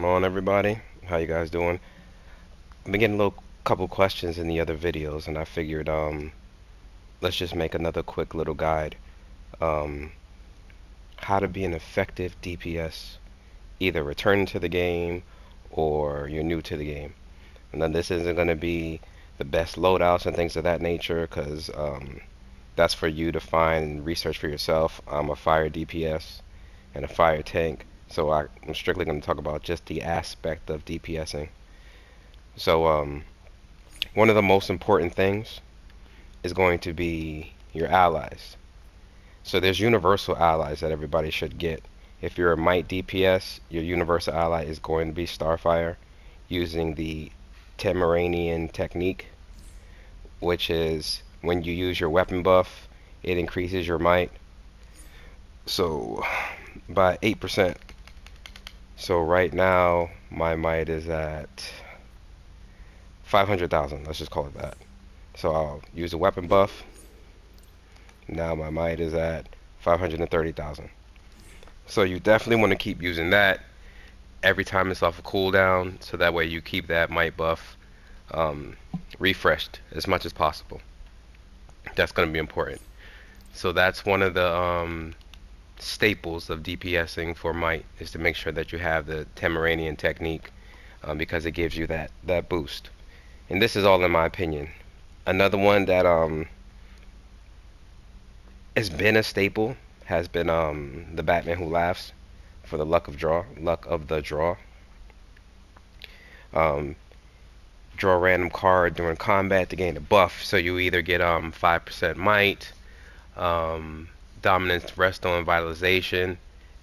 On everybody, how you guys doing? I've been getting a little couple questions in the other videos, and I figured let's just make another quick little guide. Um, how to be an effective DPS, either returning to the game or you're new to the game. And then this isn't going to be the best loadouts and things of that nature, because that's for you to find and research for yourself. I'm a fire DPS and a fire tank, so I'm strictly going to talk about just the aspect of DPSing. So one of the most important things is going to be your allies. So there's universal allies that everybody should get. If you're a Might DPS, your universal ally is going to be Starfire using the Temeranian technique, which is when you use your weapon buff, it increases your might. So by 8%. So right now my might is at 500,000. Let's just call it that. So I'll use the weapon buff. Now my might is at 530,000. So you definitely want to keep using that every time it's off a cooldown, so that way you keep that might buff refreshed as much as possible. That's going to be important. So that's one of the staples of DPSing for might, is to make sure that you have the Temeranian technique, because it gives you that boost. And this is all in my opinion. Another one that has been a staple has been the Batman Who Laughs for the luck of the draw. Um, Draw a random card during combat to gain a buff. So you either get 5% might, dominance, resto, and vitalization,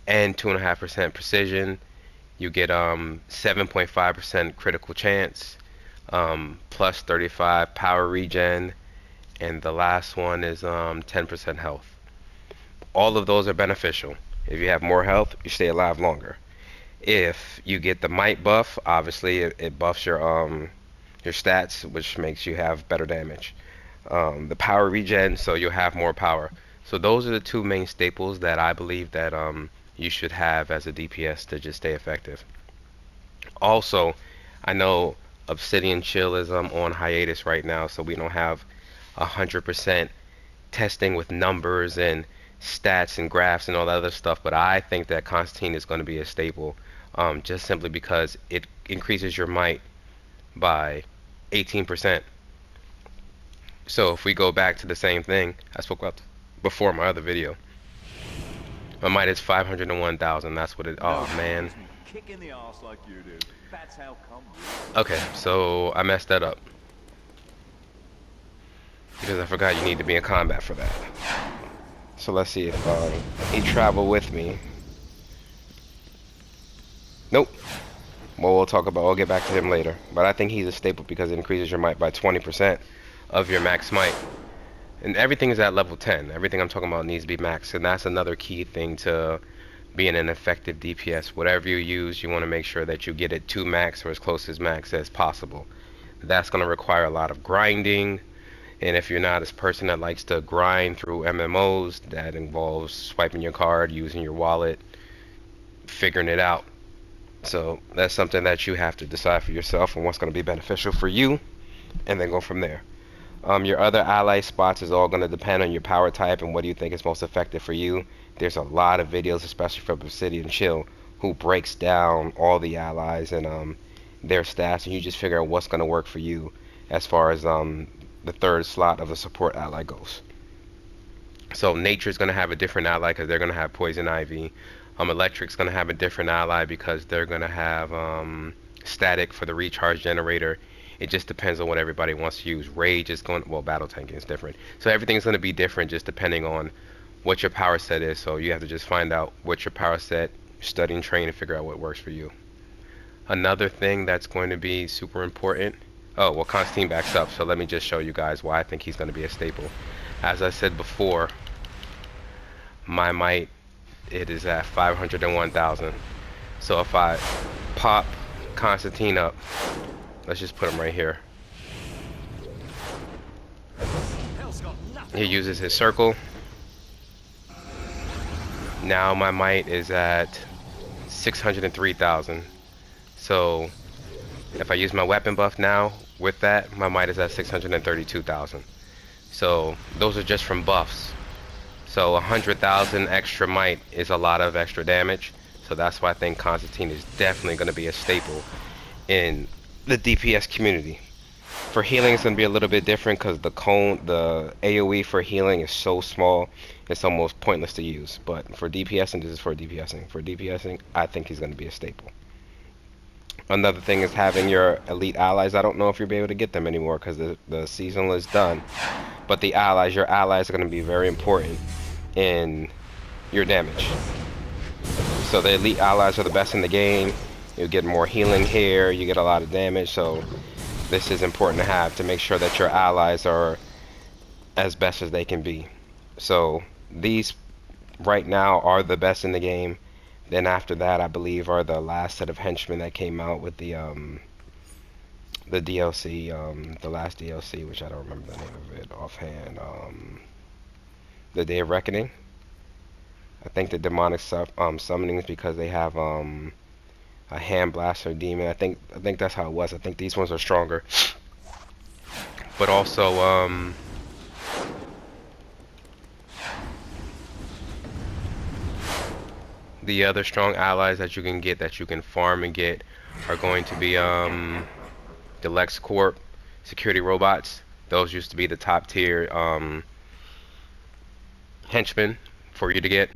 and 2.5% precision. You get 7.5% critical chance, plus 35 power regen, and the last one is 10% health. All of those are beneficial. If you have more health, you stay alive longer. If you get the might buff, obviously it buffs your stats, which makes you have better damage. The power regen, so you'll have more power. So those are the two main staples that I believe that you should have as a DPS to just stay effective. Also, I know Obsidian Chill is on hiatus right now, so we don't have 100% testing with numbers and stats and graphs and all that other stuff. But I think that Constantine is going to be a staple, just simply because it increases your might by 18%. So if we go back to the same thing I spoke about before in my other video, my might is 501,000. That's what it. Oh man. Okay, so I messed that up because I forgot you need to be in combat for that. So let's see if he travel with me. Nope. Well, we'll get back to him later. But I think he's a staple because it increases your might by 20% of your max might. And everything is at level 10. Everything I'm talking about needs to be max. And that's another key thing to being an effective DPS. Whatever you use, you want to make sure that you get it to max or as close as max as possible. That's going to require a lot of grinding. And if you're not a person that likes to grind through MMOs, that involves swiping your card, using your wallet, figuring it out. So that's something that you have to decide for yourself and what's going to be beneficial for you, and then go from there. Your other ally spots is all going to depend on your power type and what do you think is most effective for you. There's a lot of videos, especially from Obsidian Chill, who breaks down all the allies and their stats, and you just figure out what's going to work for you as far as the third slot of the support ally goes. So Nature's going to have a different ally because they're going to have Poison Ivy. Electric's going to have a different ally because they're going to have Static for the recharge generator. It just depends on what everybody wants to use. Rage is going, well, battle tanking is different. So everything's going to be different just depending on what your power set is. So you have to just find out what your power set, study and train, and figure out what works for you. Another thing that's going to be super important. Oh, well, Constantine backs up, so let me just show you guys why I think he's going to be a staple. As I said before, my might, it is at 501,000. So if I pop Constantine up, let's just put him right here. He uses his circle. Now my might is at 603,000. So if I use my weapon buff now, with that, my might is at 632,000. So those are just from buffs. So 100,000 extra might is a lot of extra damage. So that's why I think Constantine is definitely going to be a staple in the DPS community. For healing, it's going to be a little bit different because the AoE for healing is so small, it's almost pointless to use. But for DPSing, this is for DPSing. For DPSing, I think he's going to be a staple. Another thing is having your elite allies. I don't know if you'll be able to get them anymore because the seasonal is done. But the allies, your allies are going to be very important in your damage. So the elite allies are the best in the game. You get more healing here, you get a lot of damage, so this is important to have to make sure that your allies are as best as they can be. So these right now are the best in the game. Then after that, I believe, are the last set of henchmen that came out with the DLC, the last DLC, which I don't remember the name of it offhand. The Day of Reckoning. I think the demonic summonings, because they have a hand blaster demon. I think that's how it was. I think these ones are stronger. But also the other strong allies that you can get, that you can farm and get, are going to be the LexCorp security robots. Those used to be the top tier henchmen for you to get.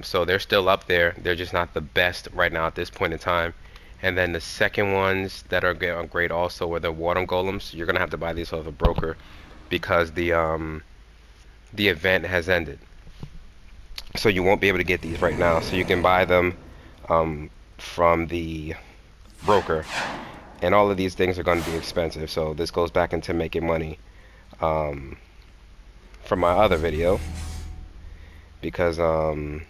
So they're still up there. They're just not the best right now at this point in time. And then the second ones that are great also are the water golems. You're gonna have to buy these off a broker because the event has ended. So you won't be able to get these right now. So you can buy them from the broker. And all of these things are going to be expensive. So this goes back into making money from my other video. Because the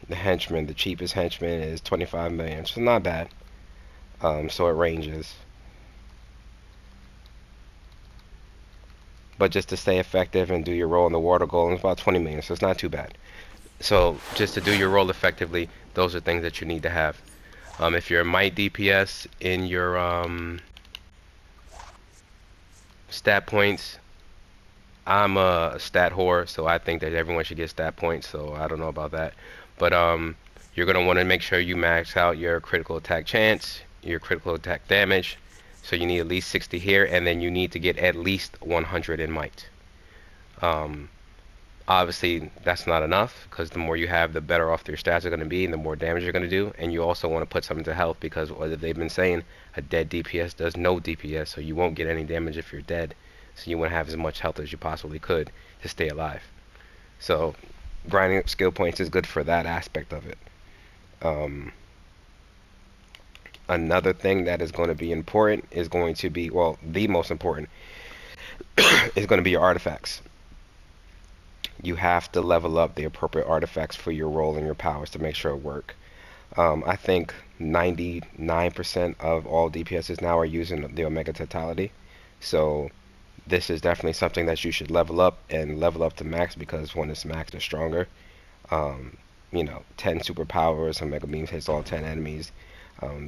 henchman, the cheapest henchman is 25 million. So not bad. So it ranges. But just to stay effective and do your role in the water golem is about 20 million, so it's not too bad. So just to do your role effectively, those are things that you need to have. If you're a might DPS in your stat points, I'm a stat whore, so I think that everyone should get stat points, so I don't know about that. But you're going to want to make sure you max out your critical attack chance, your critical attack damage. So you need at least 60 here, and then you need to get at least 100 in might. Obviously, that's not enough, because the more you have, the better off your stats are going to be, and the more damage you're going to do. And you also want to put something to health, because what they've been saying, a dead DPS does no DPS, so you won't get any damage if you're dead. So you want to have as much health as you possibly could to stay alive. So grinding up skill points is good for that aspect of it. Another thing that is going to be important is going to be, well, the most important is going to be your artifacts. You have to level up the appropriate artifacts for your role and your powers to make sure it work. I think 99% of all DPSs now are using the Omega Totality. So this is definitely something that you should level up and level up to max, because when it's maxed, it's stronger. You know, 10 superpowers, Omega Beams hits all 10 enemies.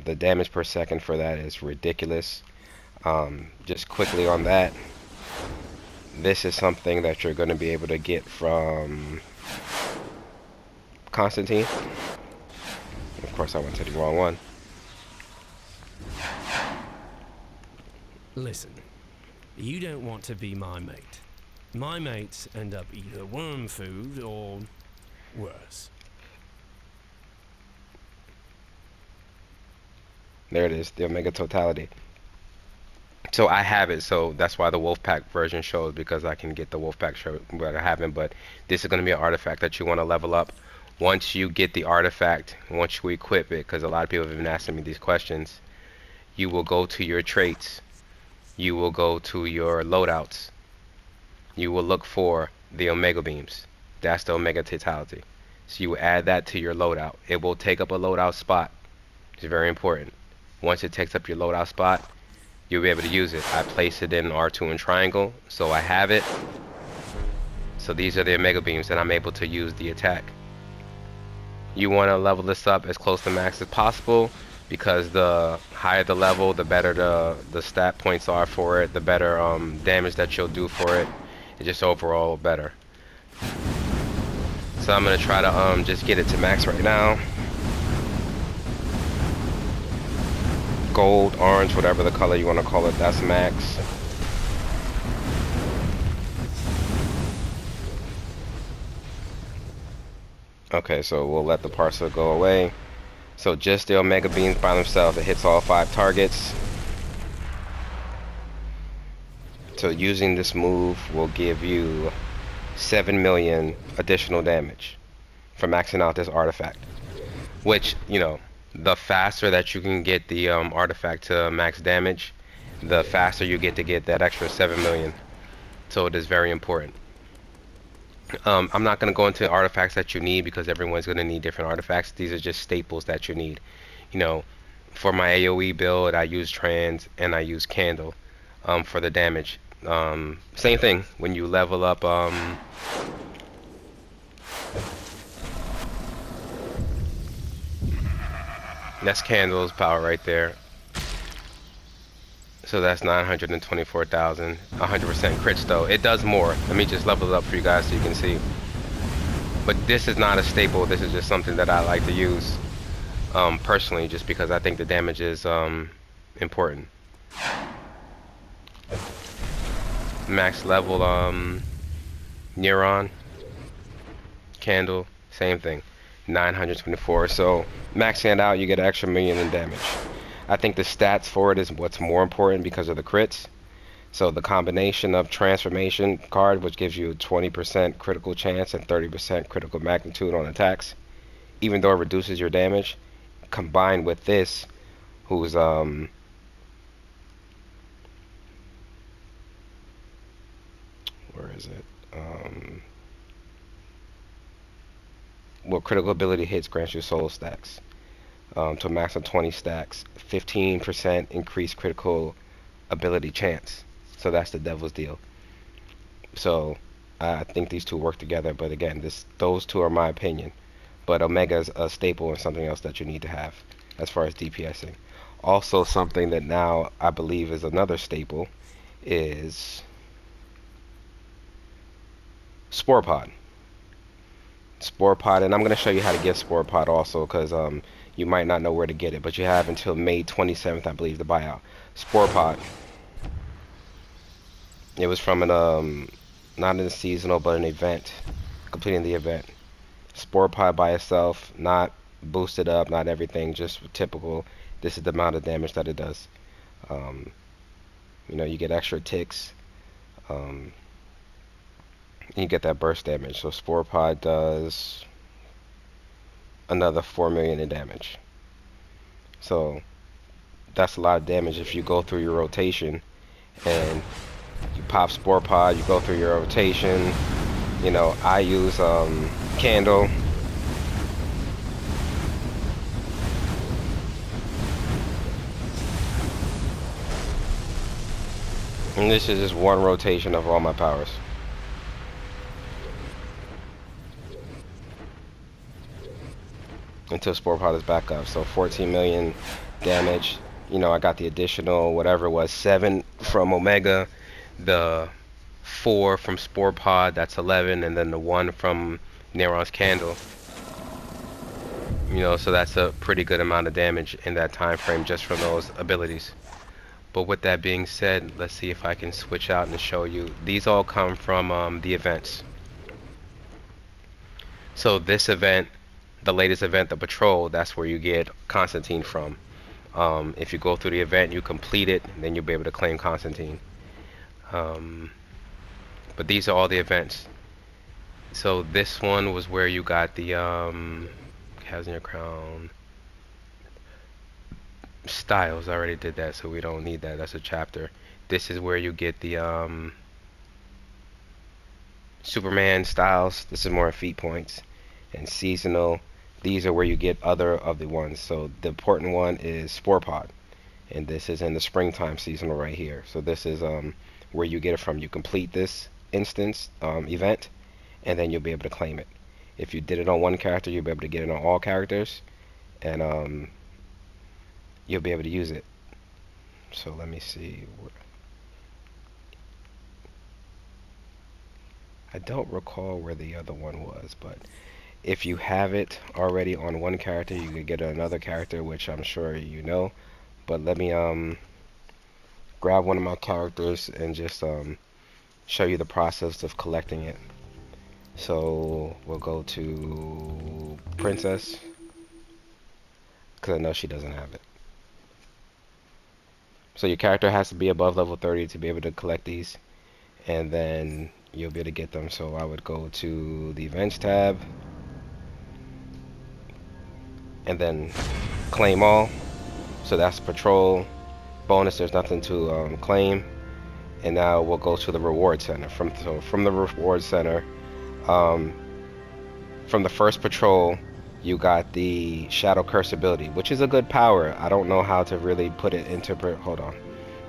The damage per second for that is ridiculous. Just quickly on that, this is something that you're going to be able to get from Constantine. Of course, I went to the wrong one. Listen, you don't want to be my mate. My mates end up either worm food or worse. There it is, the Omega Totality. So I have it, so that's why the Wolfpack version shows, because I can get the Wolfpack show, but I haven't. But this is going to be an artifact that you want to level up. Once you get the artifact, once you equip it, because a lot of people have been asking me these questions, you will go to your traits, you will go to your loadouts, you will look for the Omega Beams. That's the Omega Totality. So you will add that to your loadout. It will take up a loadout spot. It's very important. Once it takes up your loadout spot, you'll be able to use it. I place it in R2 and triangle, so I have it. So these are the Omega Beams that I'm able to use the attack. You want to level this up as close to max as possible, because the higher the level, the better the stat points are for it, the better damage that you'll do for it. It's just overall better. So I'm gonna try to just get it to max right now. Gold, orange, whatever the color you want to call it, that's max. Okay, so we'll let the parcel go away. So just the Omega Beams by themselves, it hits all 5 targets. So using this move will give you 7 million additional damage for maxing out this artifact. Which, you know, the faster that you can get the artifact to max damage, the faster you get to get that extra 7 million. So it is very important. I'm not going to go into artifacts that you need, because everyone's going to need different artifacts. These are just staples that you need. You know, for my AoE build, I use Trans and I use Candle for the damage. Same thing when you level up. That's Candle's power right there. So that's 924,000. 100% crits though. It does more. Let me just level it up for you guys so you can see. But this is not a staple. This is just something that I like to use personally, just because I think the damage is important. Max level Neuron, Candle, same thing. 924. So maxing it out, you get an extra million in damage. I think the stats for it is what's more important because of the crits. So the combination of transformation card, which gives you a 20% critical chance and 30% critical magnitude on attacks, even though it reduces your damage, combined with this, who's where is it? Well, critical ability hits grants you soul stacks. To a max of 20 stacks, 15% increased critical ability chance. So that's the devil's deal. So I think these two work together, but again, those two are my opinion. But Omega is a staple and something else that you need to have as far as DPSing. Also, something that now I believe is another staple is Spore Pod. Spore Pod, and I'm going to show you how to get Spore Pod also, because you might not know where to get it, but you have until May 27th, I believe, to buy out Spore Pod. It was from an not in a seasonal, but an event, completing the event. Spore Pod by itself, not boosted up, not everything, just typical. This is the amount of damage that it does. You know, you get extra ticks. You get that burst damage. So Spore Pod does another 4 million in damage. So that's a lot of damage if you go through your rotation and you pop Spore Pod, you go through your rotation. You know, I use Candle. And this is just one rotation of all my powers. Until Spore Pod is back up. So 14 million damage. You know, I got the additional, whatever it was, 7 from Omega, the 4 from Spore Pod, that's 11, and then the 1 from Neuron's Candle. You know, so that's a pretty good amount of damage in that time frame just from those abilities. But with that being said, let's see if I can switch out and show you. These all come from the events. So this event, the latest event, the Patrol, that's where you get Constantine from. If you go through the event, you complete it, then you'll be able to claim Constantine. But these are all the events. So this one was where you got the Calves in Your Crown. Styles, I already did that, so we don't need that. That's a chapter. This is where you get the Superman styles. This is more feat points. And seasonal, these are where you get other of the ones. So the important one is Spore Pod, and this is in the springtime seasonal right here. So this is where you get it from. You complete this instance event, and then you'll be able to claim it. If you did it on one character, you'll be able to get it on all characters, and you'll be able to use it. So let me see. I don't recall where the other one was, but if you have it already on one character, you could get another character, which I'm sure you know. But let me grab one of my characters and just show you the process of collecting it. So we'll go to Princess, because I know she doesn't have it. So your character has to be above level 30 to be able to collect these, and then you'll be able to get them. So I would go to the Events tab, and then claim all. So that's patrol bonus. There's nothing to claim. And now we'll go to the reward center. From the reward center, from the first patrol, you got the Shadow Curse ability, which is a good power. I don't know how to really put it into. Hold on,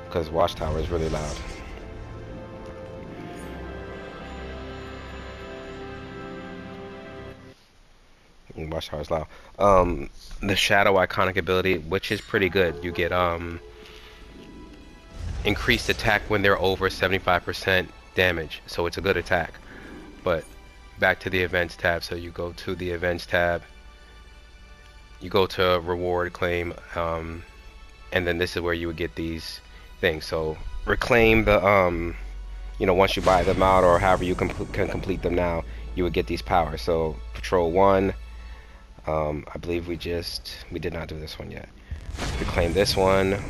because Watchtower is really loud. Watchtower is loud. The Shadow Iconic ability, which is pretty good. You get increased attack when they're over 75% damage, so it's a good attack. But back to the Events tab. So you go to the Events tab, you go to reward claim, and then this is where you would get these things. So reclaim the once you buy them out, or however you can complete them now, you would get these powers. So patrol 1, I believe we did not do this one yet. Reclaim this one,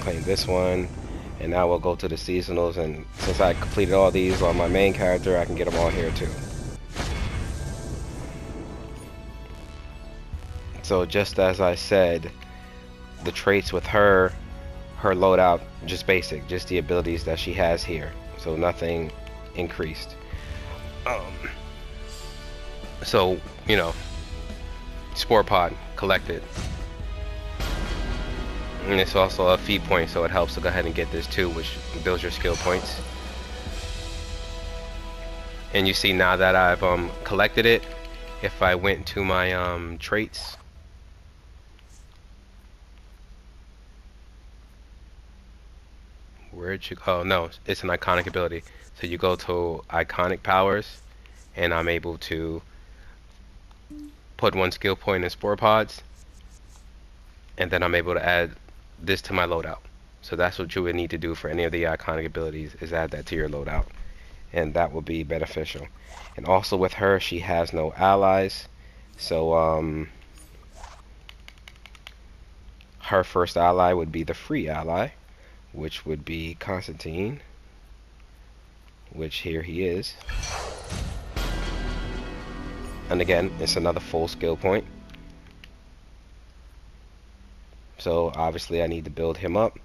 claim this one, and now we'll go to the seasonals, and since I completed all these on my main character, I can get them all here too. So just as I said, the traits with her loadout, just basic, just the abilities that she has here, so nothing increased. So Spore Pod collected, and it's also a feat point, so it helps to go ahead and get this too, which builds your skill points. And you see now that I've collected it, if I went to my traits, where'd you go? Oh no, it's an iconic ability. So you go to iconic powers, and I'm able to put one skill point in Spore Pods, and then I'm able to add this to my loadout. So that's what you would need to do for any of the iconic abilities, is add that to your loadout, and that will be beneficial. And also with her, she has no allies, so her first ally would be the free ally, which would be Constantine, which here he is. And again, it's another full skill point. So obviously I need to build him up,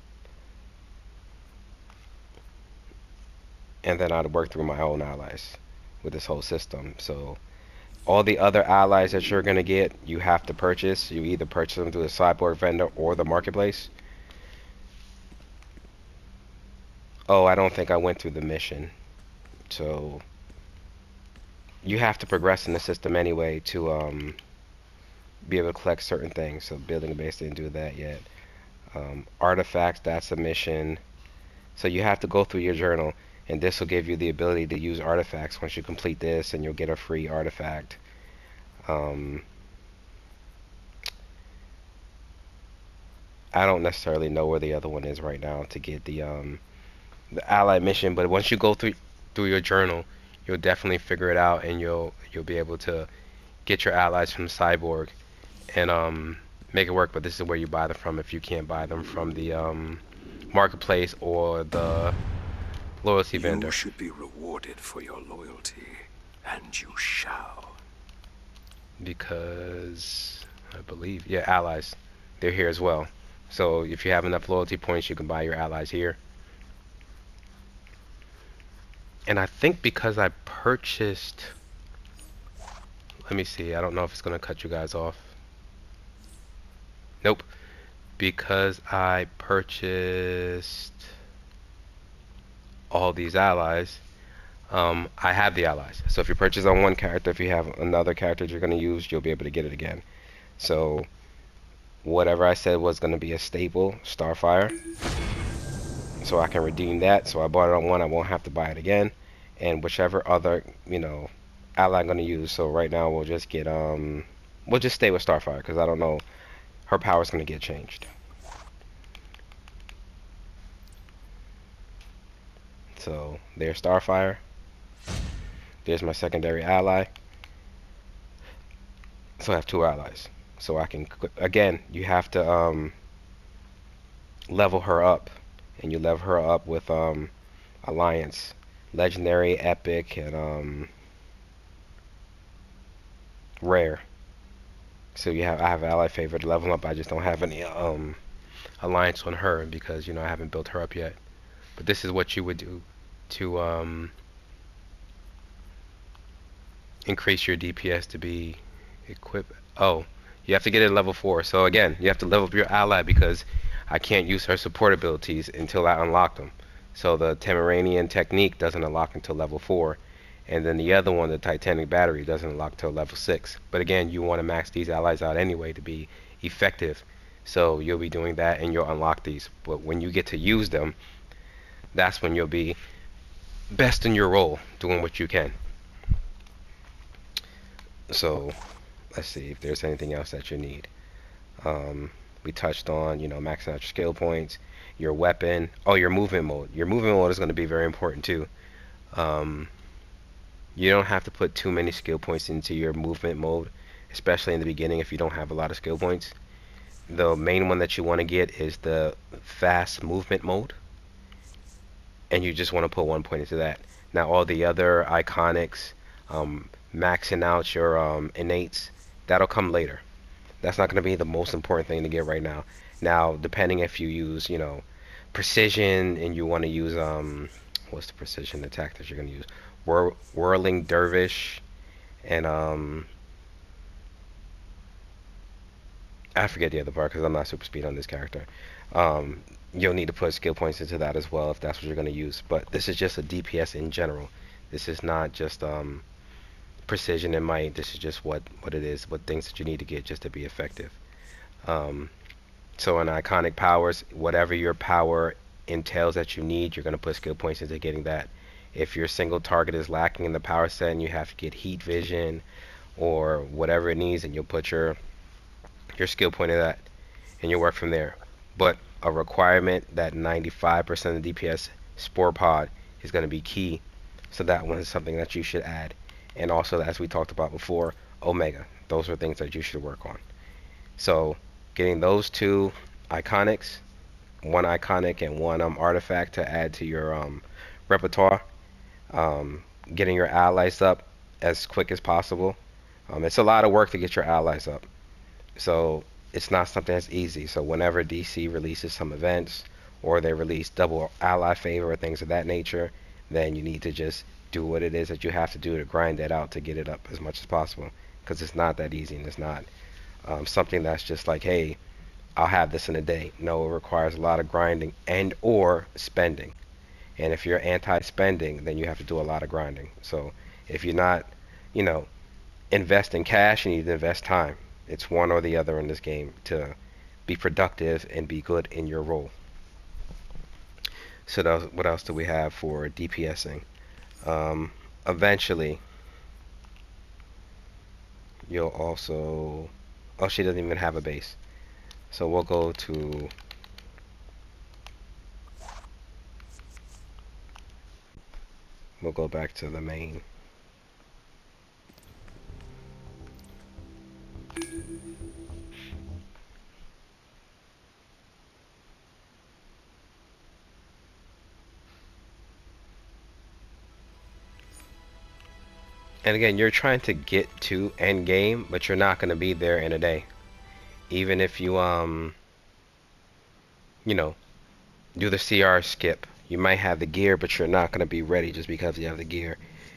and then I'd work through my own allies with this whole system. So all the other allies that you're gonna get, you have to purchase. You either purchase them through the sideboard vendor or the marketplace. Oh, I don't think I went through the mission. So you have to progress in the system anyway to be able to collect certain things. So building a base, didn't do that yet. Artifacts, that's a mission. So you have to go through your journal, and this will give you the ability to use artifacts once you complete this, and you'll get a free artifact. I don't necessarily know where the other one is right now to get the allied mission, but once you go through your journal, you'll definitely figure it out, and you'll be able to get your allies from Cyborg and make it work. But this is where you buy them from if you can't buy them from the marketplace or the loyalty vendor. You should be rewarded for your loyalty, and you shall. Because I believe, yeah, allies, they're here as well. So if you have enough loyalty points, you can buy your allies here. And I think because I purchased, let me see, I don't know if it's going to cut you guys off. Nope. Because I purchased all these allies, I have the allies. So if you purchase on one character, if you have another character you're going to use, you'll be able to get it again. So whatever I said was going to be a staple, Starfire. So I can redeem that. So I bought it on one, I won't have to buy it again. And whichever other, ally I'm going to use. So right now we'll just get, we'll just stay with Starfire because I don't know, her power's going to get changed. So there's Starfire. There's my secondary ally. So I have two allies. So I can, again, you have to level her up. And you level her up with Alliance, Legendary, Epic, and Rare. So I have ally favorite level up. I just don't have any Alliance on her because I haven't built her up yet. But this is what you would do to increase your DPS to be equipped. Oh, you have to get it level 4. So again, you have to level up your ally because I can't use her support abilities until I unlock them. So the Temeranian technique doesn't unlock until level 4. And then the other one, the Titanic battery, doesn't unlock till level 6. But again, you want to max these allies out anyway to be effective. So you'll be doing that and you'll unlock these. But when you get to use them, that's when you'll be best in your role, doing what you can. So let's see if there's anything else that you need. We touched on, maxing out your skill points, your weapon. Oh, your movement mode. Your movement mode is going to be very important too. You don't have to put too many skill points into your movement mode, especially in the beginning if you don't have a lot of skill points. The main one that you want to get is the fast movement mode, and you just want to put 1 point into that. Now all the other iconics, maxing out your innates, that'll come later. That's not going to be the most important thing to get right now. Now, depending if you use, precision and you want to use, what's the precision attack that you're going to use? Whirling Dervish and, I forget the other part because I'm not super speed on this character. You'll need to put skill points into that as well if that's what you're going to use. But this is just a DPS in general. This is not just, precision and might. This is just what it is, what things that you need to get just to be effective. So in iconic powers, whatever your power entails that you need, you're going to put skill points into getting that. If your single target is lacking in the power set and you have to get heat vision or whatever it needs, and you'll put your skill point in that and you'll work from there. But a requirement that 95% of DPS Spore Pod is going to be key, so that one is something that you should add. And also, as we talked about before, Omega. Those are things that you should work on. So getting those two iconics, one iconic and one artifact to add to your repertoire, getting your allies up as quick as possible. It's a lot of work to get your allies up. So it's not something that's easy. So whenever DC releases some events or they release double ally favor or things of that nature, then you need to just do what it is that you have to do to grind that out to get it up as much as possible, because it's not that easy and it's not something that's just like, hey, I'll have this in a day. No, it requires a lot of grinding and or spending. And if you're anti-spending, then you have to do a lot of grinding. So if you're not, investing cash, you need to invest time. It's one or the other in this game to be productive and be good in your role. So what else do we have for DPSing? Eventually, you'll also, oh, she doesn't even have a base. So we'll go back to the main. And again, you're trying to get to end game, but you're not going to be there in a day. Even if you do the CR skip, you might have the gear, but you're not going to be ready just because you have the gear.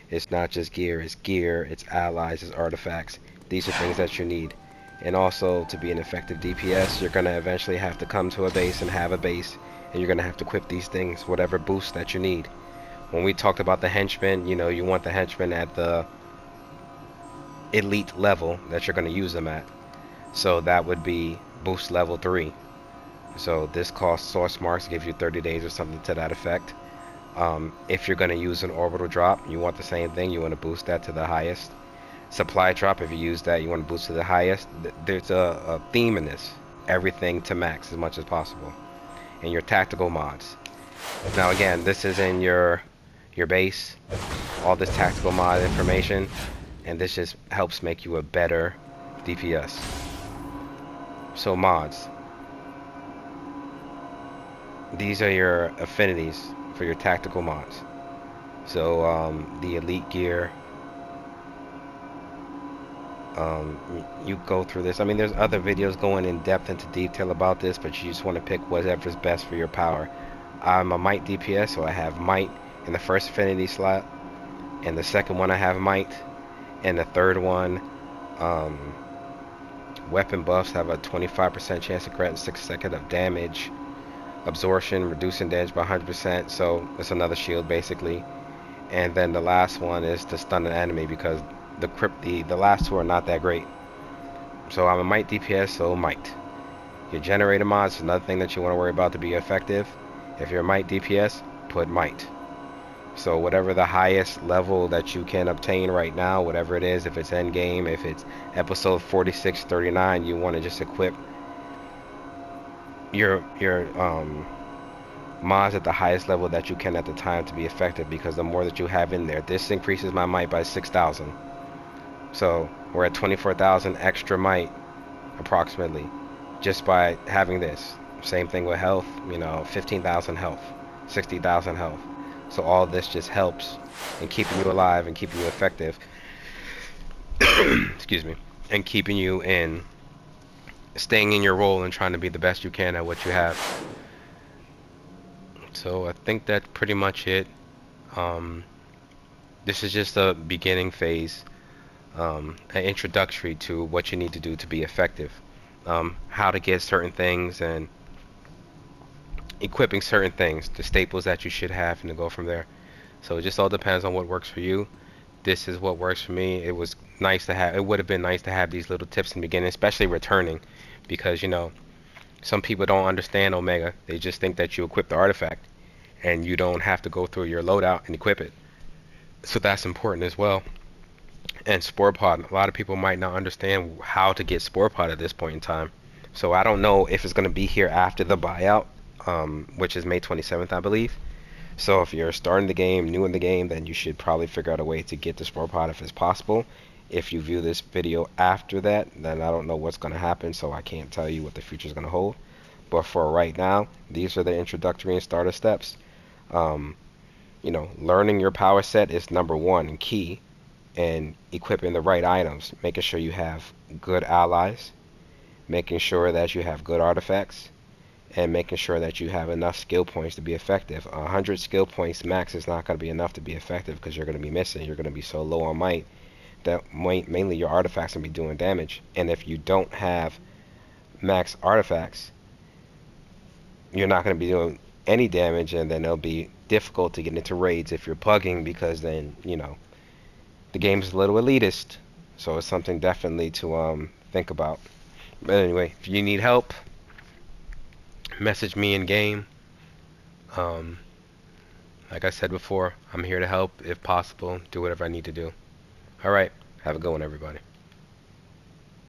It's not just gear, it's allies, it's artifacts. These are things that you need. And also, to be an effective DPS, you're going to eventually have to come to a base and have a base, and you're going to have to equip these things, whatever boost that you need. when we talked about the henchmen, you know, you want the henchmen at the elite level that you're going to use them at. So that would be boost level 3. So this costs source marks, gives you 30 days or something to that effect. If you're going to use an orbital drop, you want the same thing. You want to boost that to the highest. Supply drop, if you use that, you want to boost to the highest. There's a theme in this. Everything to max as much as possible. And your tactical mods. Now again, this is in your base. All this tactical mod information. And this just helps make you a better DPS. So mods. These are your affinities for your tactical mods. So the elite gear, you go through this. I mean, there's other videos going in depth into detail about this, but you just want to pick whatever's best for your power. I'm a might DPS, so I have might in the first affinity slot, and the second one I have might, and the third one, weapon buffs have a 25% chance of granting 6 seconds of damage. Absorption, reducing damage by 100%, so it's another shield basically. And then the last one is to stun an enemy, because the last two are not that great. So I'm a might DPS, so might. Your generator mods is another thing that you want to worry about to be effective. If you're a might DPS, put might. So whatever the highest level that you can obtain right now, whatever it is, if it's end game, if it's episode 46, 39, you want to just equip your mods at the highest level that you can at the time to be effective, because the more that you have in there, this increases my might by 6,000. So we're at 24,000 extra might approximately just by having this. Same thing with health, you know, 15,000 health, 60,000 health. So all this just helps in keeping you alive and keeping you effective. Excuse me. And keeping you in staying in your role and trying to be the best you can at what you have. So I think that's pretty much it. This is just a beginning phase, an introductory to what you need to do to be effective, how to get certain things and equipping certain things, the staples that you should have, and to go from there. So it just all depends on what works for you. This is what works for me. It was nice to have. It would have been nice to have these little tips in the beginning, especially returning, because you know some people don't understand Omega. They just think that you equip the artifact and you don't have to go through your loadout and equip it. So that's important as well. And Spore Pod, a lot of people might not understand how to get Spore Pod at this point in time. So I don't know if it's going to be here after the buyout, which is May 27th, I believe. So if you're starting the game, new in the game, then you should probably figure out a way to get the Spore Pod if it's possible. If you view this video after that, then I don't know what's going to happen, so I can't tell you what the future is going to hold. But for right now, these are the introductory and starter steps. You know, learning your power set is number one and key, and equipping the right items, making sure you have good allies, making sure that you have good artifacts, and making sure that you have enough skill points to be effective. 100 skill points max is not going to be enough to be effective, because you're going to be missing. You're going to be so low on might that mainly your artifacts will be doing damage. And if you don't have max artifacts, you're not going to be doing any damage, and then it'll be difficult to get into raids if you're pugging, because then, you know, the game's a little elitist. So it's something definitely to think about. But anyway, if you need help, message me in game. Like I said before, I'm here to help if possible. Do whatever I need to do. Alright, have a good one, everybody.